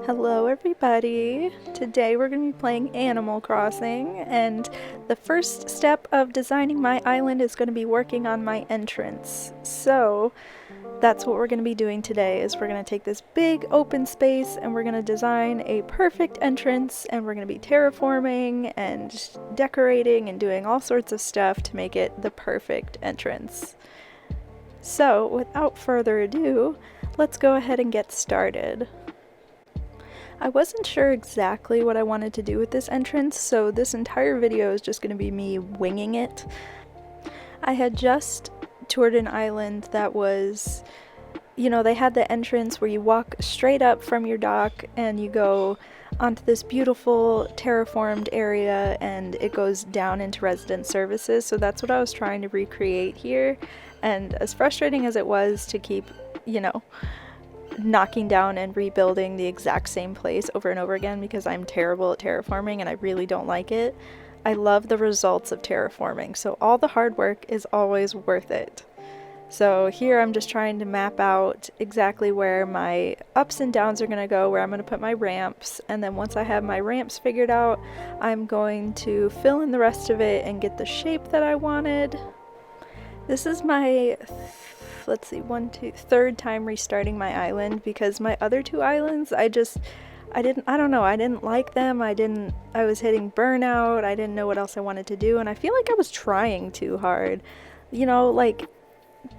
Hello everybody! Today we're going to be playing Animal Crossing, and the first step of designing my island is going to be working on my entrance. So that's what we're going to be doing today, is we're going to take this big open space and we're going to design a perfect entrance, and we're going to be terraforming and decorating and doing all sorts of stuff to make it the perfect entrance. So without further ado, let's go ahead and get started. I wasn't sure exactly what I wanted to do with this entrance, so this entire video is just going to be me winging it. I had just toured an island that was, they had the entrance where you walk straight up from your dock and you go onto this beautiful terraformed area and it goes down into resident services, so that's what I was trying to recreate here. And as frustrating as it was to keep, knocking down and rebuilding the exact same place over and over again because I'm terrible at terraforming and I really don't like it, I love the results of terraforming, so all the hard work is always worth it. So here I'm just trying to map out exactly where my ups and downs are going to go, where I'm going to put my ramps, and then once I have my ramps figured out, I'm going to fill in the rest of it and get the shape that I wanted. This is my third time restarting my island, because my other two islands, I didn't like them. I was hitting burnout. I didn't know what else I wanted to do, and I feel like I was trying too hard. Like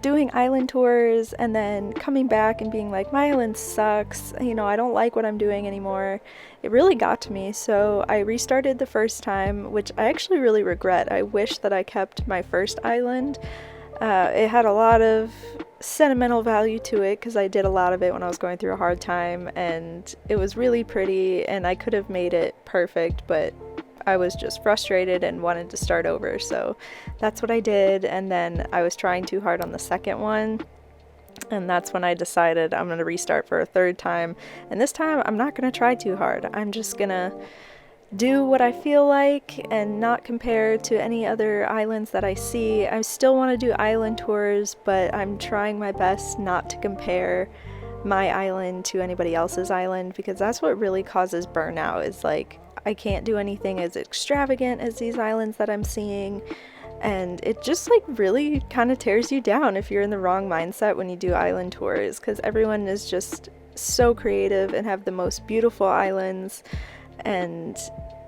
doing island tours and then coming back and being like, my island sucks. I don't like what I'm doing anymore. It really got to me, so I restarted the first time, which I actually really regret. I wish that I kept my first island. It had a lot of sentimental value to it because I did a lot of it when I was going through a hard time, and it was really pretty and I could have made it perfect, but I was just frustrated and wanted to start over, so that's what I did. And then I was trying too hard on the second one, and that's when I decided I'm going to restart for a third time, and this time I'm not going to try too hard. I'm just going to do what I feel like and not compare to any other islands that I see. I still want to do island tours, but I'm trying my best not to compare my island to anybody else's island, because that's what really causes burnout, is like I can't do anything as extravagant as these islands that I'm seeing, and it just like really kind of tears you down if you're in the wrong mindset when you do island tours, because everyone is just so creative and have the most beautiful islands. And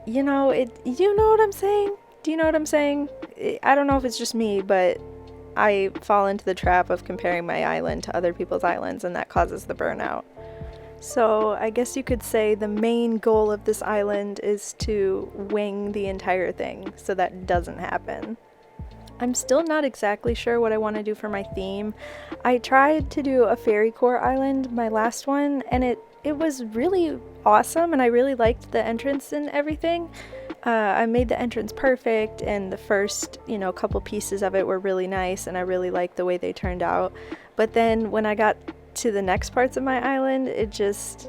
you know what I'm saying? Do you know what I'm saying? I don't know if it's just me, but I fall into the trap of comparing my island to other people's islands, and that causes the burnout. So I guess you could say the main goal of this island is to wing the entire thing so that doesn't happen. I'm still not exactly sure what I want to do for my theme. I tried to do a fairy core island, my last one, and it was really awesome, and I really liked the entrance and everything. I made the entrance perfect, and the first, couple pieces of it were really nice, and I really liked the way they turned out. But then when I got to the next parts of my island, it just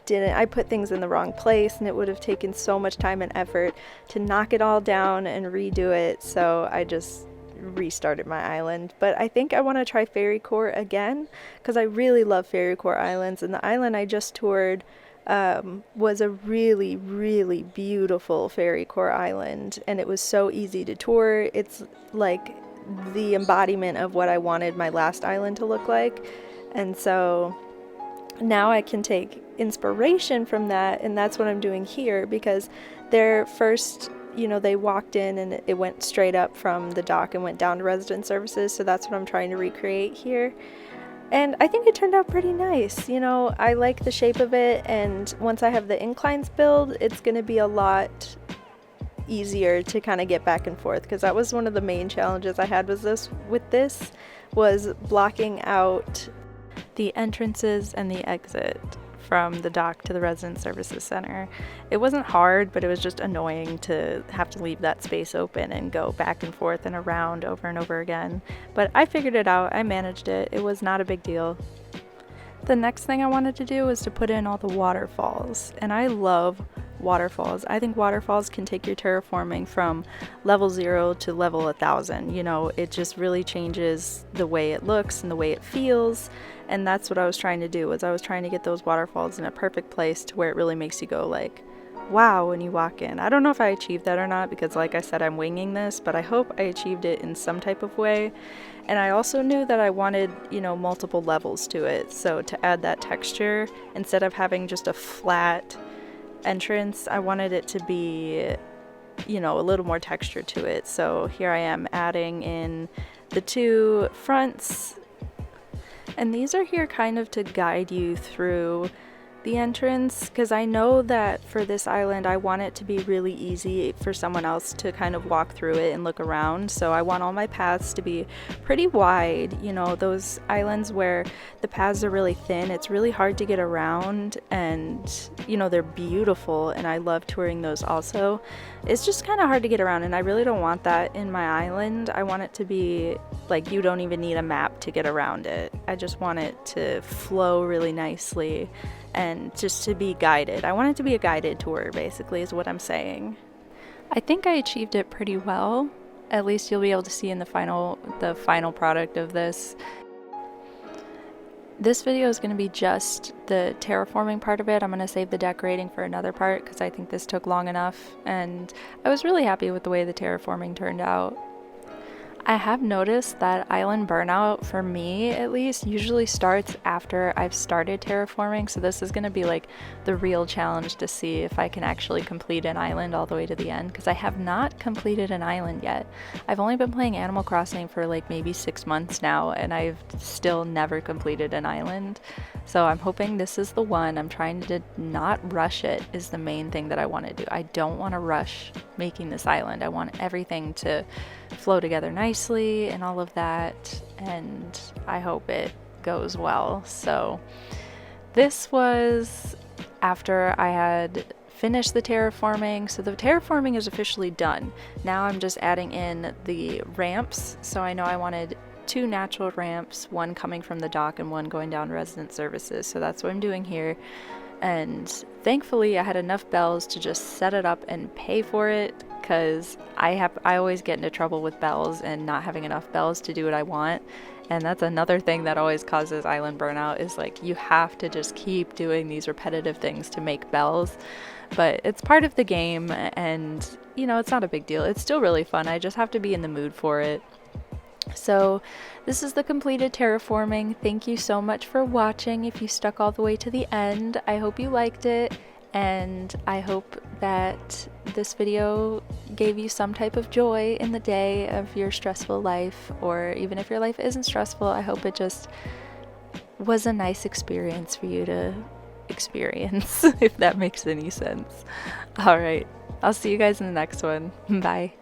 didn't. I put things in the wrong place, and it would have taken so much time and effort to knock it all down and redo it, so I just restarted my island. But I think I want to try Fairy Core again, because I really love Fairy Core islands, and the island I just toured was a really, really beautiful Fairy Core island, and it was so easy to tour. It's like the embodiment of what I wanted my last island to look like, and so now I can take inspiration from that, and that's what I'm doing here, because their first, they walked in and it went straight up from the dock and went down to resident services, so that's what I'm trying to recreate here. And I think it turned out pretty nice. I like the shape of it, and once I have the inclines built, it's going to be a lot easier to kind of get back and forth, because that was one of the main challenges I had with this was blocking out the entrances and the exit from the dock to the resident services center. It wasn't hard, but it was just annoying to have to leave that space open and go back and forth and around over and over again. But I figured it out. I managed it. It was not a big deal. The next thing I wanted to do was to put in all the waterfalls, and I love waterfalls. I think waterfalls can take your terraforming from level 0 to level 1000. It just really changes the way it looks and the way it feels, And that's what I was trying to do, was I was trying to get those waterfalls in a perfect place to where it really makes you go like, wow, when you walk in. I don't know if I achieved that or not, because like I said, I'm winging this, but I hope I achieved it in some type of way. And I also knew that I wanted, you know, multiple levels to it. So to add that texture, instead of having just a flat entrance, I wanted it to be, you know, a little more texture to it. So here I am adding in the two fronts, and these are here kind of to guide you through the entrance, because I know that for this island I want it to be really easy for someone else to kind of walk through it and look around. So I want all my paths to be pretty wide. You know, those islands where the paths are really thin, it's really hard to get around, and you know, they're beautiful and I love touring those also. It's just kind of hard to get around, and I really don't want that in my island. I want it to be like you don't even need a map to get around it. I just want it to flow really nicely and just to be guided. I want it to be a guided tour, basically, is what I'm saying. I think I achieved it pretty well. At least you'll be able to see in the final product of this. This video is going to be just the terraforming part of it. I'm going to save the decorating for another part because I think this took long enough, and I was really happy with the way the terraforming turned out. I have noticed that island burnout, for me at least, usually starts after I've started terraforming, so this is going to be like the real challenge to see if I can actually complete an island all the way to the end, because I have not completed an island yet. I've only been playing Animal Crossing for like maybe 6 months now, and I've still never completed an island, so I'm hoping this is the one. I'm trying to not rush it, is the main thing that I want to do. I don't want to rush making this island. I want everything to flow together nicely and all of that, and I hope it goes well. So this was after I had finished the terraforming. So the terraforming is officially done. Now I'm just adding in the ramps. So I know I wanted 2 natural ramps, one coming from the dock and one going down resident services. So that's what I'm doing here. And thankfully I had enough bells to just set it up and pay for it, because I always get into trouble with bells and not having enough bells to do what I want. And that's another thing that always causes island burnout, is like you have to just keep doing these repetitive things to make bells. But it's part of the game, and you know, it's not a big deal. It's still really fun. I just have to be in the mood for it. So this is the completed terraforming. Thank you so much for watching. If you stuck all the way to the end, I hope you liked it, and I hope that this video gave you some type of joy in the day of your stressful life, or even if your life isn't stressful, I hope it just was a nice experience for you to experience, if that makes any sense. All right, I'll see you guys in the next one. Bye.